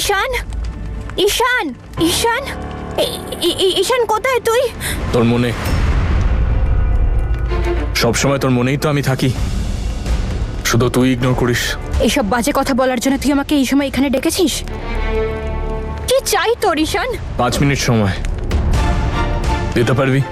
ঈশান, ঈশান, ঈশান, ঈশান কোথায় তুই? তোর মনে, সবসময় তোর মনেই তো আমি থাকি, শুধু তুই ইগনোর করিস। এইসব বাজে কথা বলার জন্য তুই আমাকে এই সময় এখানে ডেকেছিস? কি চাই তোর ঈশান? 5 মিনিট সময় দিতে পারবি?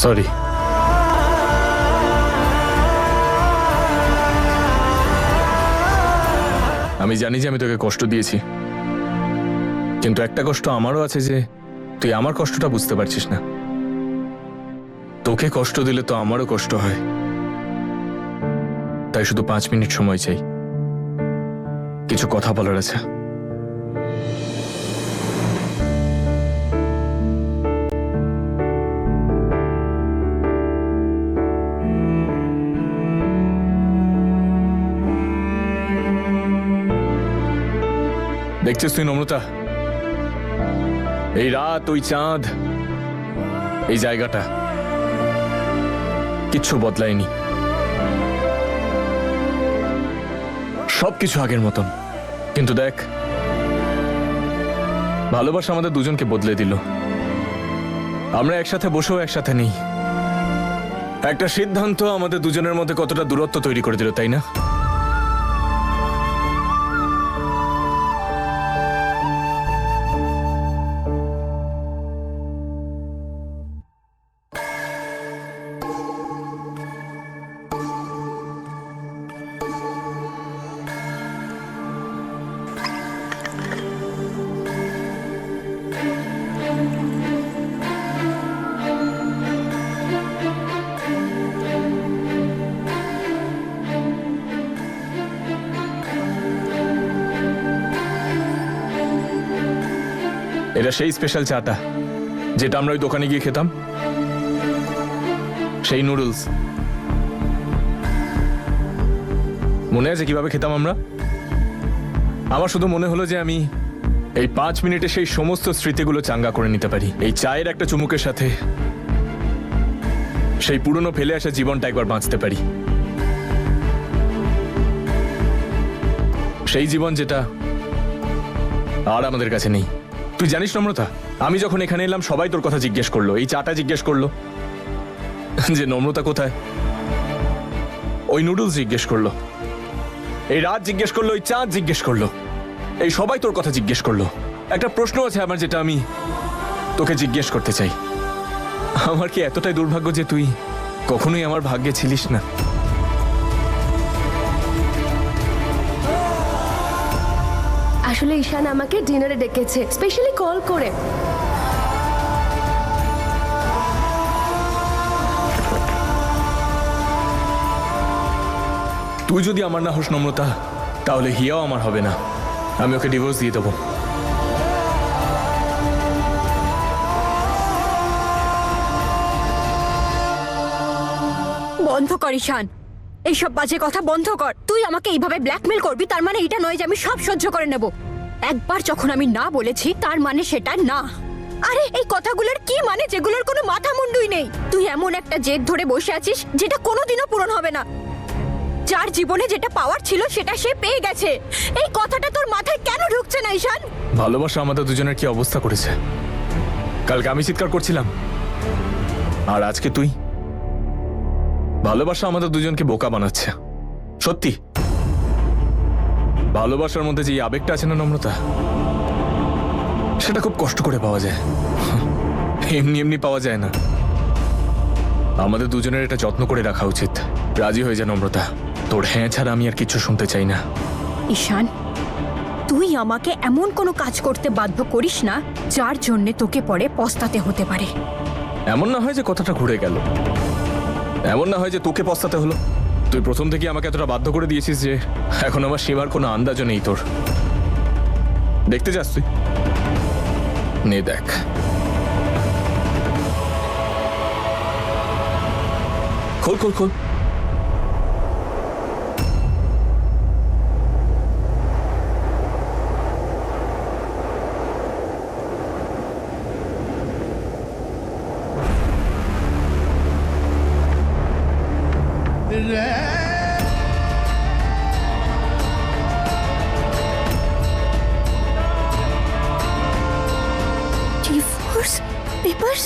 সরি, আমি জানি যে আমি তোকে কষ্ট দিয়েছি, কিন্তু একটা কষ্ট আমারও আছে যে তুই আমার কষ্টটা বুঝতে পারছিস না। তোকে কষ্ট দিলে তো আমারও কষ্ট হয়, তাই শুধু 5 মিনিট সময় চাই, কিছু কথা বলার আছে। দেখছিস তুই নম্রতা, এই রাত, ওই চাঁদ, এই জায়গাটা কিচ্ছু বদলায়নি, সবকিছু আগের মতন। কিন্তু দেখ, ভালোবাসা আমাদের দুজনকে বদলে দিল। আমরা একসাথে বসেও একসাথে নেই। একটা সিদ্ধান্ত আমাদের দুজনের মধ্যে কতটা দূরত্ব তৈরি করে দিল, তাই না? এটা সেই স্পেশাল চাটা যেটা আমরা ওই দোকানে গিয়ে খেতাম, সেই নুডলস। মনে আছে কিভাবে খেতাম আমরা? আমার শুধু মনে হলো যে আমি এই 5 মিনিটে সেই সমস্ত স্মৃতিগুলো চাঙ্গা করে নিতে পারি। এই চায়ের একটা চুমুকের সাথে সেই পুরনো ফেলে আসা জীবনটা একবার বাঁচতে পারি। সেই জীবন যেটা আর আমাদের কাছে নেই। তুই জানিস নম্রতা, আমি যখন এখানে এলাম সবাই তোর কথা জিজ্ঞেস করলো, এই চাটা জিজ্ঞেস করলো, যে নম্রতা কোথায়, ওই নুডলস জিজ্ঞেস করলো, এই রাত জিজ্ঞেস করলো, এই চাঁদ জিজ্ঞেস করলো, এই সবাই তোর কথা জিজ্ঞেস করলো। একটা প্রশ্ন আছে আমার যেটা আমি তোকে জিজ্ঞেস করতে চাই। আমার কি এতটাই দুর্ভাগ্য যে তুই কখনোই আমার ভাগ্যে ছিলিস না? আসলে ঈশান আমাকে ডিনারে ডেকেছে, স্পেশালি কল করে। তুই যদি আমার না হোস নম্রতা, তাহলে হিয়াও আমার হবে না। আমি ওকে ডিভোর্স দিয়ে দেবো। বন্ধ কর ঈশান, এইসব বাজে কথা বন্ধ কর। তুই আমাকে এইভাবে ব্ল্যাকমেল করবি তার মানে এটা নয় যে আমি সব সহ্য করে নেব। একবার যখন আমি না বলেছি তার মানে সেটা না। আরে এই কথাগুলোর কি মানে যেগুলোর কোনো মাথা মুন্ডুই নেই? তুই এমন একটা জেদ ধরে বসে আছিস যেটা কোনোদিনও পূরণ হবে না। যার জীবনে যেটা পাওয়ার ছিল সেটা সে পেয়ে গেছে। এই কথাটা তোর মাথায় কেন ঢুকছে না ঈশান? ভালোবাসা আমাদের দুজনের কি অবস্থা করেছে। কালকে আমি চিৎকার করছিলাম, আর আজকে তুই। ভালোবাসা আমাদের দুজনকে বোকা বানাচ্ছে। সত্যি, ভালোবাসার মধ্যে যে আবেগটা আছে না নম্রতা, সেটা খুব কষ্ট করে পাওয়া যায়, এমনি এমনি পাওয়া যায় না। আমাদের দুজনের এটা যত্ন করে রাখা উচিত। রাজি হয়ে যা নম্রতা, তোর হ্যাঁ ছাড়া আমি আর কিছু শুনতে চাই না। ঈশান, তুই আমাকে এমন কোনো কাজ করতে বাধ্য করিস না যার জন্যে তোকে পরে পস্তাতে হতে পারে। এমন না হয় যে কথাটা ঘুরে গেল, এমন না হয় যে তোকে পস্তাতে হলো। তুই প্রথম থেকে আমাকে এতটা বাধ্য করে দিয়েছিস যে এখন আমার সীমার কোনো আন্দাজও নেই তোর। দেখতে যাস তুই? নে দেখ। খোল খোল খোল। Divorce papers?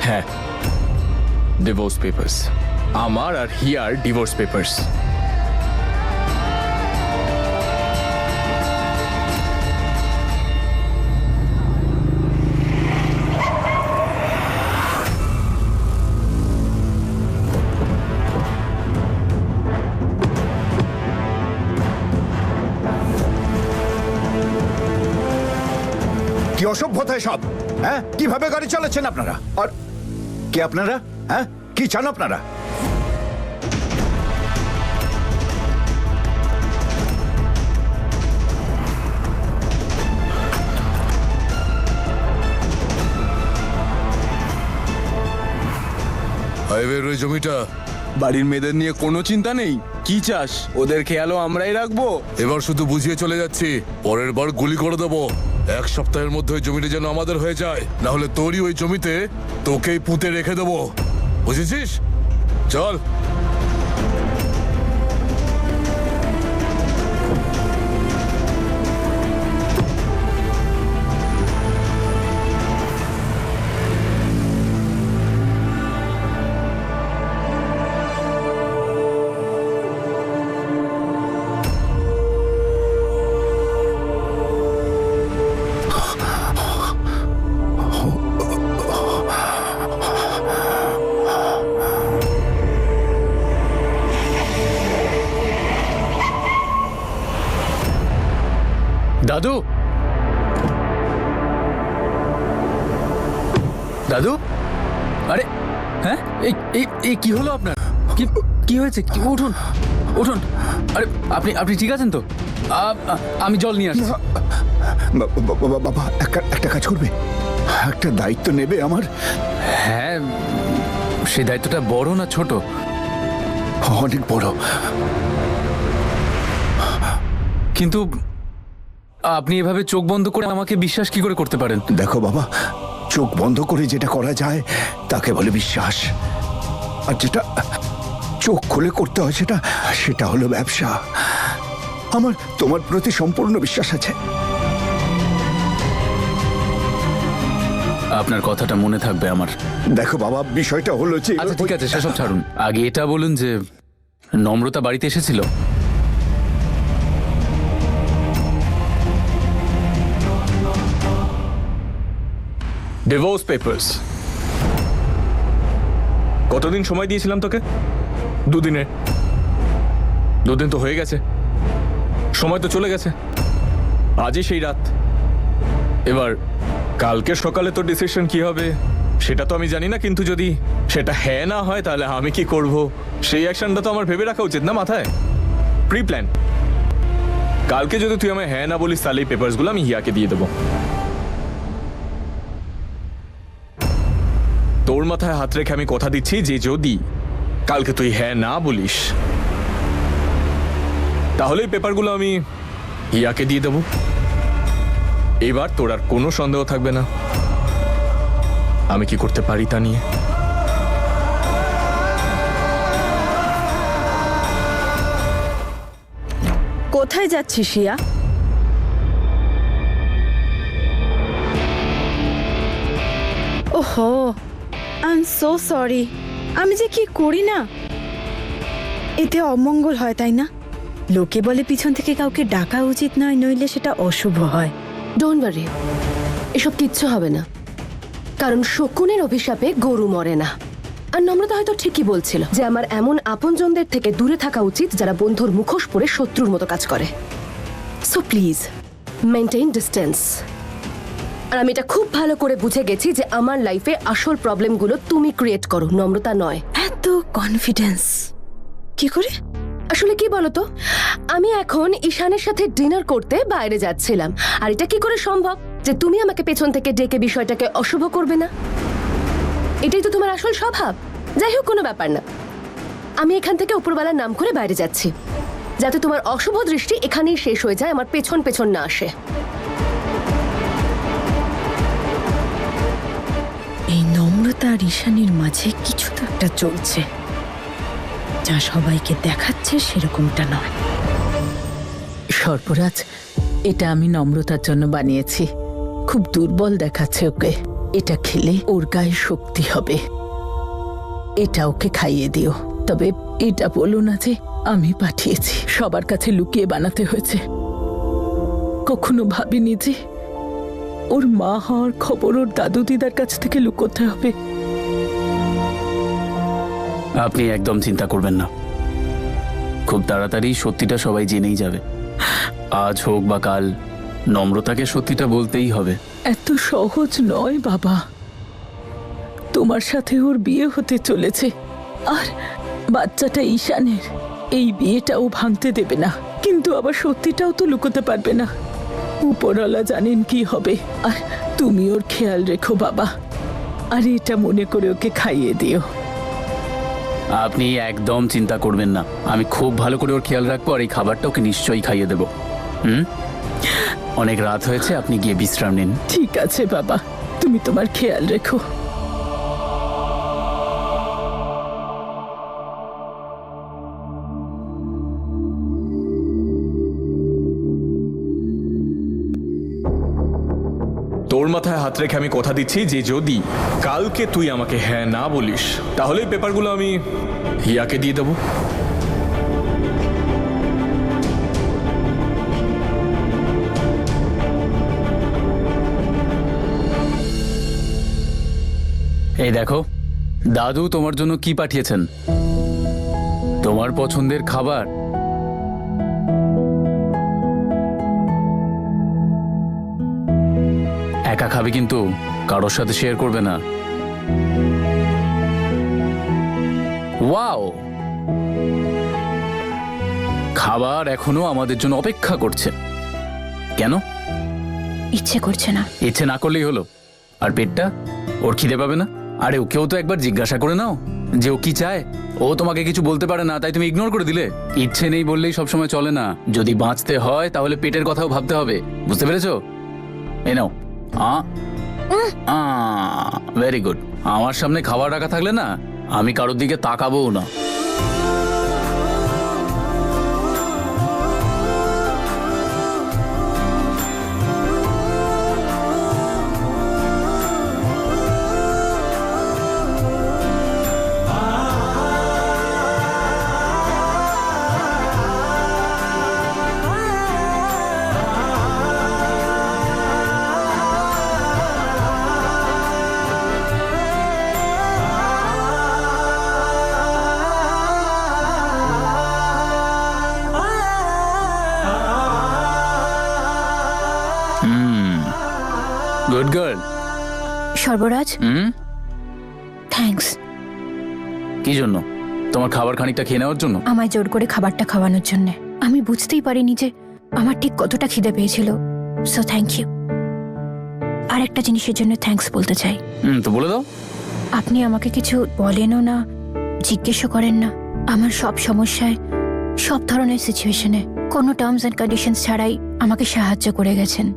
হ্যাঁ, ডিভোর্স পেপারস। আমার আর হিয়ার ডিভোর্স পেপারস। কি অসভ্যতায় সব! হ্যাঁ, কিভাবে গাড়ি চালাচ্ছেন আপনারা? আর কে আপনারা? হ্যাঁ, কি চান আপনারা? হাইওয়ের ওই জমিটা বাড়ির মেয়েদের নিয়ে কোনো চিন্তা নেই। কি চাস? ওদের খেয়ালও আমরাই রাখবো। এবার শুধু বুঝিয়ে চলে যাচ্ছি, পরের বার গুলি করে দেবো। 1 সপ্তাহের মধ্যে ওই জমিটা যেন আমাদের হয়ে যায়, না হলে তোরই ওই জমিতে তোকেই পুঁতে রেখে দেবো, বুঝেছিস? চল। দাদু, দাদু, আরে হ্যাঁ, এই কি হলো আপনার? কি হয়েছে? উঠুন উঠুন। আরে আপনি ঠিক আছেন তো? আমি জল নিয়ে আসছি। বাবা, একটা কাজ করবে, একটা দায়িত্ব নেবে আমার। হ্যাঁ, সেই দায়িত্বটা বড় না ছোট? অনেক বড়। কিন্তু আপনি এভাবে চোখ বন্ধ করে আমাকে বিশ্বাস কি করে করতে পারেন? দেখো বাবা, চোখ বন্ধ করে যেটা করা যায় তাকে বলে বিশ্বাস, আর যেটা চোখ খুলে করতে হয় সেটা হলো ব্যবসা। আমার তোমার প্রতি সম্পূর্ণ বিশ্বাস আছে। আপনার কথাটা মনে থাকবে আমার। দেখো বাবা, বিষয়টা হলো যে আচ্ছা ঠিক আছে, সেসব ছাড়ুন। আগে এটা বলুন যে নম্রতা বাড়িতে এসেছিল? Divorce papers. কতদিন সময় দিয়েছিলাম তোকে? 2 দিনের। 2 দিন তো হয়ে গেছে, সময় তো চলে গেছে। আজই সেই রাত। এবার কালকে সকালে তোর ডিসিশন কি হবে সেটা তো আমি জানি না, কিন্তু যদি সেটা হ্যাঁ না হয় তাহলে আমি কি করব সেই অ্যাকশনটা তো আমার ভেবে রাখা উচিত না মাথায়? Pre plan. কালকে যদি তুই আমায় হ্যাঁ না বলিস তাহলে এই পেপারসগুলো আমি হিয়াকে দিয়ে দেবো। তোর মাথায় হাত রেখে আমি কথা দিচ্ছি যে যদি কালকে তুই হ্যাঁ না বলিস তাহলে এই পেপারগুলো আমি হিয়াকে দিয়ে দেবো। এবার তোর আর কোনো সন্দেহ থাকবে না আমি কি করতে পারি তা নিয়ে। কোথায় যাচ্ছিস হিয়া? ওহো, আই এম সো সরি। আমি যে কি করি না, এতে অমঙ্গল হয় তাই না? লোকে বলে পিছন থেকে কাউকে ডাকা উচিত নয়, নইলে সেটা অশুভ হয়। ডোন্ট ওয়ারি, এসব কিচ্ছু হবে না, কারণ শকুনের অভিশাপে গরু মরে না। আর নম্রতা হয়তো ঠিকই বলছিল যে আমার এমন আপনজনদের থেকে দূরে থাকা উচিত যারা বন্ধুর মুখোশ পরে শত্রুর মতো কাজ করে। So please maintain distance. আর আমি এটা খুব ভালো করে বুঝে গেছি যে আমার লাইফে আসল প্রবলেমগুলো তুমি ক্রিয়েট করো, নম্রতা নয়। এত কনফিডেন্স কি করে? আসলে কি বলতো, আমি এখন ঈশানের সাথে ডিনার করতে বাইরে যাচ্ছিলাম, আর এটা কি করে সম্ভব যে তুমি আমাকে পেছন থেকে ডেকে বিষয়টাকে অশুভ করবে না? এটাই তো তোমার আসল স্বভাব। যাই হোক, কোনো ব্যাপার না, আমি এখান থেকে উপরওয়ালার নাম করে বাইরে যাচ্ছি, যাতে তোমার অশুভ দৃষ্টি এখানেই শেষ হয়ে যায়, আমার পেছন পেছন না আসে। এই নম্রতা আর ঈশানীর মাঝে কিছু তো একটা চলছে, যা সবাইকে দেখাচ্ছে সেরকমটা নয়। সর্পরাজ, এটা আমি নম্রতার জন্য বানিয়েছি। খুব দুর্বল দেখাচ্ছে ওকে। এটা খেলে ওর গায়ে শক্তি হবে। এটা ওকে খাইয়ে দিও। তবে এটা বলো না যে আমি পাঠিয়েছি। সবার কাছে লুকিয়ে বানাতে হয়েছে। কখনো ভাবিনি যে ওর মা হওয়ার খবর ওর দাদু দিদার কাছ থেকে লুকোতে হবে। আপনি একদম চিন্তা করবেন না, খুব তাড়াতাড়ি সত্যিটা সবাই জেনেই যাবে। আজ হোক বা কাল নম্রতাকে সত্যিটা বলতেই হবে। এত সহজ নয় বাবা। তোমার সাথে ওর বিয়ে হতে চলেছে, আর বাচ্চাটা ঈশানের। এই বিয়েটাও ভাঙতে দেবে না, কিন্তু আবার সত্যিটাও তো লুকোতে পারবে না। উপরওয়ালা জানেন কি হবে। আর তুমি ওর খেয়াল রেখো বাবা, আর এটা মনে করে ওকে খাইয়ে দিও। আপনি একদম চিন্তা করবেন না, আমি খুব ভালো করে ওর খেয়াল রাখবো, আর এই খাবারটা ওকে নিশ্চয়ই খাইয়ে দেবো। অনেক রাত হয়েছে, আপনি গিয়ে বিশ্রাম নিন। ঠিক আছে বাবা, তুমি তোমার খেয়াল রেখো। তোর মাথায় হাত রেখে আমি কথা দিচ্ছি যে যদি কালকে তুই আমাকে হ্যাঁ না বলিস, তাহলে এই পেপারগুলো আমি হিয়াকে দিয়ে দেবো। এই দেখো, দাদু তোমার জন্য কি পাঠিয়েছেন। তোমার পছন্দের খাবার। একা খাবে কিন্তু কারোর সাথে শেয়ার করবে না। ওয়াও, খাবার এখনো আমাদের জন্য অপেক্ষা করছে। কেন? ইচ্ছে করছে না। ইচ্ছে না করলেই হলো। আর পেটটা, ওর খিদে পাবে না? আরে ওকেও তো একবার জিজ্ঞাসা করে নাও যে ও কি চায়। ও তোমাকে কিছু বলতে পারে না, তাই তুমি ইগনোর করে দিলে। ইচ্ছে নেই বললেই সবসময় চলে না। যদি বাঁচতে হয় তাহলে পেটের কথাও ভাবতে হবে, বুঝতে পেরেছো? এই নাও। Very good. আমার সামনে খাবার রাখা থাকলে না, আমি কারোর দিকে তাকাবোও না। Good girl. সর্বরাজ, থ্যাঙ্কস। কি জন্য? তোমার খাবার খানিকটা খেয়ে নেওয়ার জন্য? আমায় জোর করে খাবারটা খাওয়ানোর জন্য। আমি বুঝতেই পারিনি যে আমার ঠিক কতটা খিদে পেয়েছিল। So thank you. আর একটা জিনিসের জন্য থ্যাঙ্কস বলতে চাই। তো বলে দাও। আপনি আমাকে কিছু বলেনও না, জিজ্ঞেসও করেন না। আমার সব সমস্যায়, সব ধরনের সিচুয়েশনে কোনো টার্মস অ্যান্ড কন্ডিশনস ছাড়াই আমাকে সাহায্য করে গেছেন।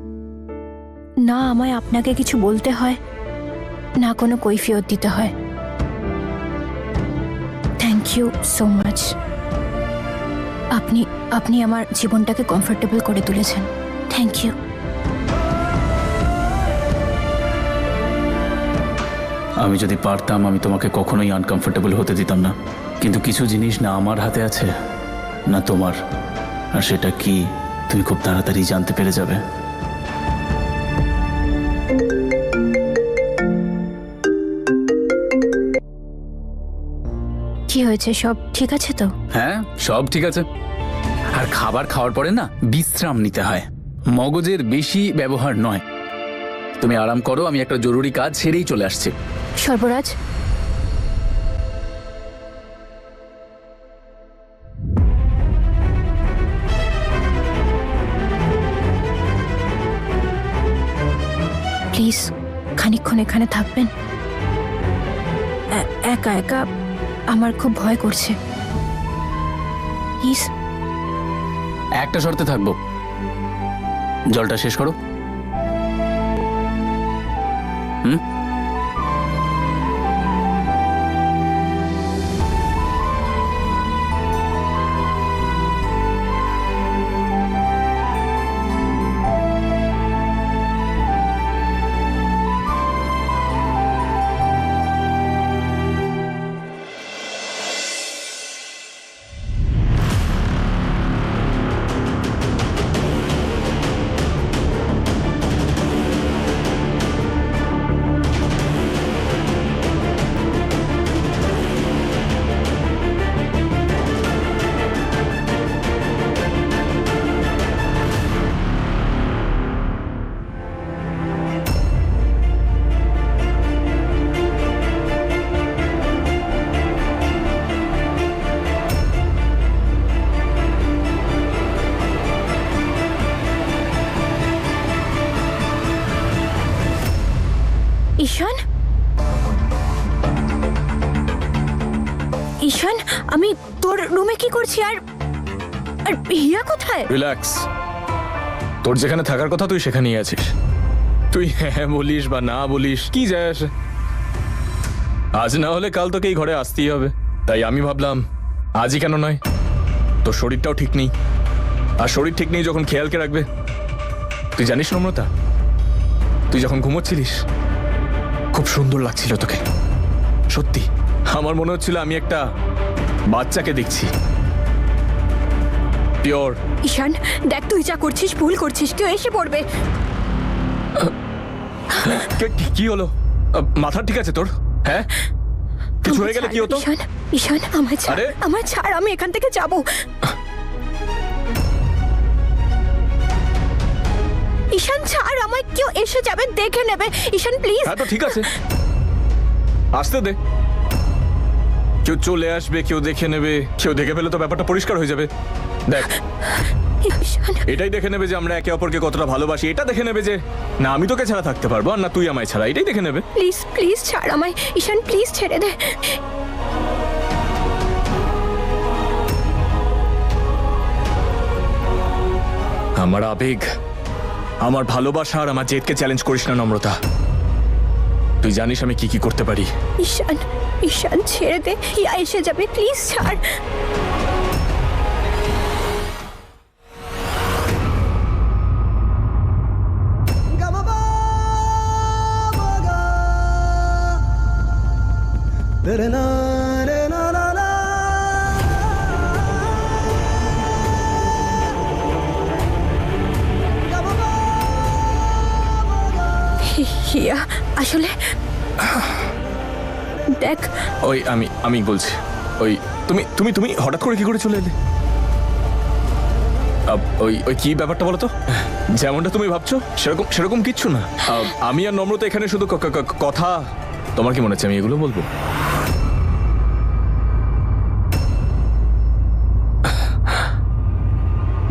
না আমায় আপনাকে কিছু বলতে হয়, না কোনো কৈফিয়ত দিতে হয়। Thank you so much. আপনি আমার জীবনটাকে কমফোর্টেবল করে তুলেছেন। Thank you. আমি যদি পারতাম আমি তোমাকে কখনোই আনকমফোর্টেবল হতে দিতাম না, কিন্তু কিছু জিনিস না আমার হাতে আছে না তোমার, আর সেটা কি তুমি খুব তাড়াতাড়ি জানতে পেরে যাবে। কি হয়েছে? সব ঠিক আছে তো? হ্যাঁ, সব ঠিক আছে। আর খাবার খাওয়ার পরে না বিশ্রাম নিতে হয়, মগজের বেশি ব্যবহার নয়। তুমি আরাম করো, আমি একটা জরুরি কাজ সেরেই চলে আসছি। সর্বরাজ, প্লিজ খানিকক্ষণ এখানে থাকবেন? একা একা আমার খুব ভয় করছে, প্লিজ। একটা শর্তে থাকবো, জলটা শেষ করো। হুম, ঈশান, ঈশান, আমি তোর রুমে কি করছি? আর আর হিয়া কোথায়? রিল্যাক্স, তোর যেখানে থাকার কথা তুই সেখানেই আছিস। তুই হ্যাঁ বলিস বা না বলিস কি যায় আসে, আজ না হলে কাল তোকে এই ঘরে আসতেই হবে। তাই আমি ভাবলাম আজই কেন নয়, তোর শরীরটাও ঠিক নেই, আর শরীর ঠিক নেই যখন খেয়াল কে রাখবে? তুই জানিস নম্রতা, তুই যখন ঘুমোচ্ছিলিস খুব সুন্দর লাগছিল তোকে, সত্যি আমার মনে হচ্ছিল আমি একটা বাচ্চাকে দেখছি, পিওর। ঈশান দেখ, তুই যা করছিস ভুল করছিস, কেউ এসে পড়বে। কি হলো? মাথা ঠিক আছে তোর? হ্যাঁ, কিছু হয়ে গেলে কি হতো? ঈশান, ঈশান আমায় ছাড়, আরে! আমায় ছাড়, আমি এখান থেকে যাব। ঈশান ছাড় আমায়, কেউ এসে যাবে, দেখে নেবে। ঈশান প্লিজ। হ্যাঁ তো ঠিক আছে, আসতে দে। কেউ চলে আসবে, কেউ দেখে নেবে, কেউ দেখে ফেলে তো ব্যাপারটা পরিষ্কার হয়ে যাবে। দেখ, ঈশান এটাই দেখে নেবে যে আমরা একে অপরকে কতটা ভালোবাসি, এটা দেখে নেবে যে না আমি তোকে ছাড়া থাকতে পারবো আর না তুই আমায় ছাড়া, এটাই দেখে নেবে। প্লিজ প্লিজ ছাড় আমায়। ঈশান প্লিজ ছেড়ে দে। আমার আবেগ, আমার ভালোবাসা আর আমার জেদকে চ্যালেঞ্জ করিস না নম্রতা। তুই জানিস আমি কি কি করতে পারি। ঈশান, ঈশান ছেড়ে দে, হিয়া এসে যাবে, প্লিজ ছাড়। হিয়া আসলে দেখ, ওই আমি বলছি, ওই তুমি তুমি তুমি হঠাৎ করে কি করে চলে এলে? ওই ওই কি ব্যাপারটা বলো তো? যেমনটা তুমি ভাবছো সেরকম সেরকম কিচ্ছু না। আমি আর নম্রতা এখানে শুধু কথা। তোমার কি মনে হচ্ছে আমি এগুলো বলবো?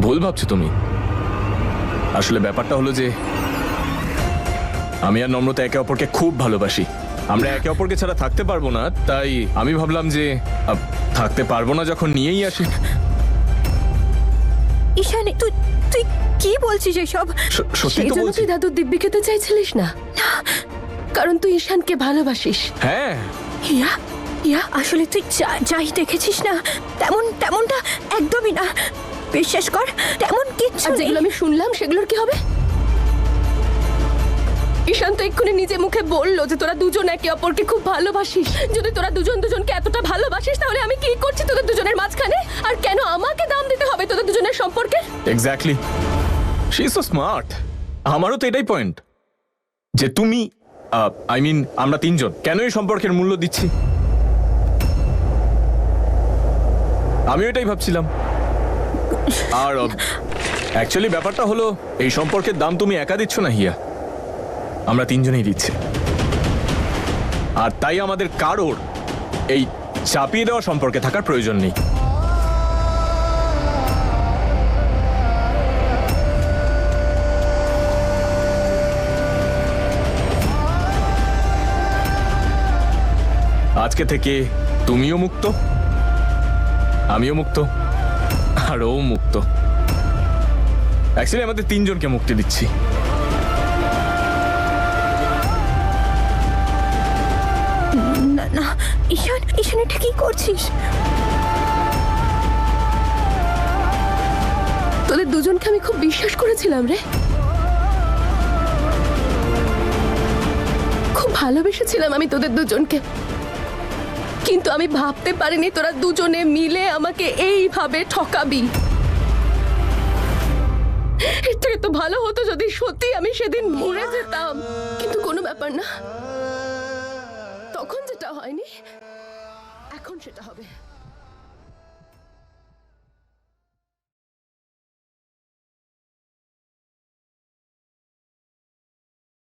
ভুল ভাবছো তুমি। আসলে ব্যাপারটা হলো যে আমি আর নম্রতা একে অপরকে খুব ভালোবাসি, আমরা একে অপরকে ছাড়া থাকতে পারবো না। তাই আমি ভাবলাম যে থাকতে পারবো না যখন নিয়েই আসি। ঈশান তুই তুই কি বলছিস এসব? সত্যি সেই তো জন্য বলছি। তুই দাদুর দিব্যি খেতে চাইছিলিস না? কারণ তুই ঈশানকে ভালোবাসিস। হ্যাঁ, হিয়া, হিয়া আসলে তুই যাই দেখেছিস না তেমনটা একদমই না, বিশ্বাস কর, তেমন কিচ্ছু আর নেই। যেগুলো আমি শুনলাম সেগুলোর কি হবে? ঈশান তো এক্ষুনি নিজে মুখে বললো যে তোরা দুজন একে অপরকে খুব ভালোবাসিস। যদি তোরা দুজন দুজনকে এতটা ভালোবাসিস তাহলে আমি কি করছি তোদের দুজনের মাঝখানে? আর কেন আমাকে দাম দিতে হবে তোদের দুজনের সম্পর্কে? Exactly, she is so smart. আমারও তো এটাই পয়েন্ট যে তুমি আই মিন আমরা তিনজন কেন এই সম্পর্কের মূল্য দিচ্ছি। আমিও এটাই ভাবছিলাম। আর অ্যাকচুয়ালি ব্যাপারটা হলো এই সম্পর্কের দাম তুমি একা দিচ্ছ না হিয়া, আমরা তিনজনেই দিচ্ছি। আর তাই আমাদের কারোর এই চাপিয়ে দেওয়া সম্পর্কে থাকার প্রয়োজন নেই। আজকে থেকে তুমিও মুক্ত, আমিও মুক্ত, আর ও মুক্ত। অ্যাকচুয়ালি আমাদের তিনজনকে মুক্তি দিচ্ছি। না না ঈশান, ঈশান এটা কি করছিস? তোদের দুজনকে আমি খুব বিশ্বাস করেছিলাম রে, খুব ভালোবেসেছিলাম আমি তোদের দুজনকে, কিন্তু আমি ভাবতে পারিনি তোরা দুজনে মিলে আমাকে এইভাবে ঠকাবি। এর থেকে তো ভালো হতো যদি সত্যি আমি সেদিন মরে যেতাম, কিন্তু কোনো ব্যাপার না, তখন যেটা হয়নি এখন সেটা হবে।